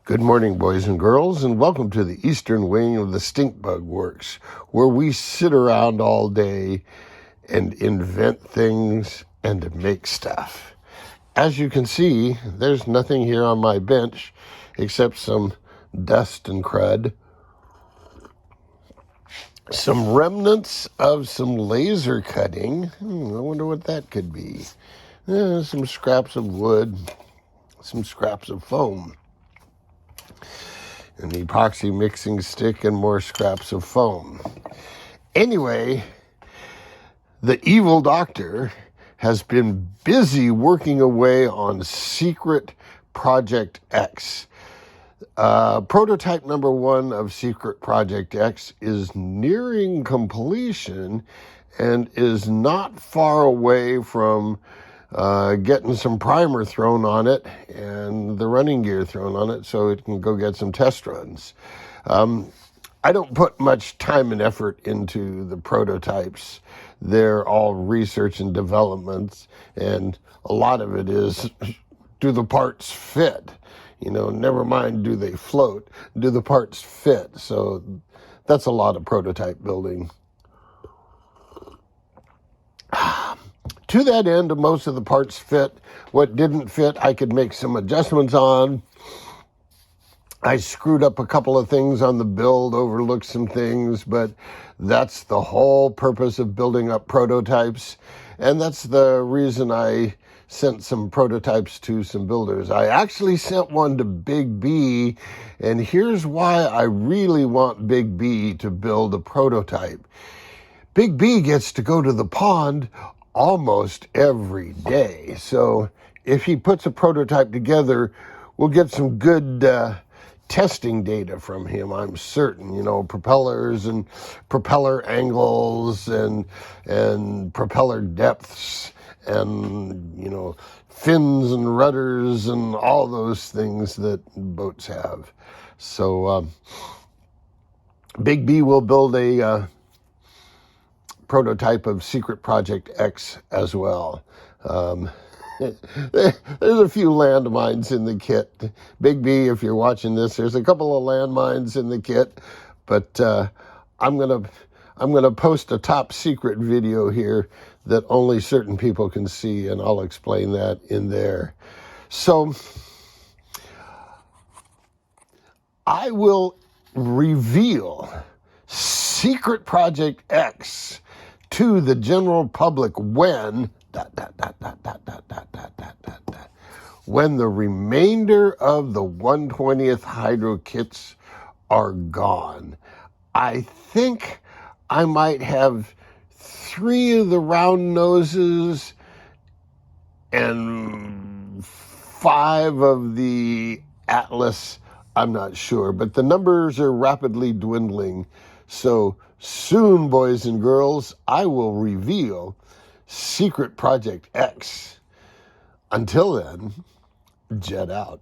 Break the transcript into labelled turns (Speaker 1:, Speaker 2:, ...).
Speaker 1: Good morning, boys and girls, and welcome to the eastern wing of the Stink Bug Works, where we sit around all day and invent things and make stuff. As you can see, there's nothing here on my bench except some dust and crud, some remnants of some laser cutting. I wonder what that could be. Some scraps of wood, some scraps of foam, an epoxy mixing stick, and more scraps of foam. Anyway, the evil doctor has been busy working away on Secret Project X. Prototype number 1 of Secret Project X is nearing completion and is not far away from getting some primer thrown on it and the running gear thrown on it so it can go get some test runs. I don't put much time and effort into the prototypes. They're all research and development, and a lot of it is, do the parts fit? Never mind do they float, do the parts fit? So that's a lot of prototype building. To that end, most of the parts fit. What didn't fit, I could make some adjustments on. I screwed up a couple of things on the build, overlooked some things, but that's the whole purpose of building up prototypes. And that's the reason I sent some prototypes to some builders. I actually sent one to Big B, and here's why I really want Big B to build a prototype. Big B gets to go to the pond almost every day. So if he puts a prototype together, we'll get some good testing data from him, I'm certain. Propellers and propeller angles and propeller depths and, fins and rudders and all those things that boats have. So Big B will build a prototype of Secret Project X as well. There's a few landmines in the kit. Big B, if you're watching this, there's a couple of landmines in the kit, but I'm gonna post a top secret video here that only certain people can see, and I'll explain that in there. So I will reveal Secret Project X to the general public when when the remainder of the 1/20th hydro kits are gone. I think I might have 3 of the round noses and 5 of the Atlas. I'm not sure, but the numbers are rapidly dwindling. So soon, boys and girls, I will reveal Secret Project X. Until then, jet out.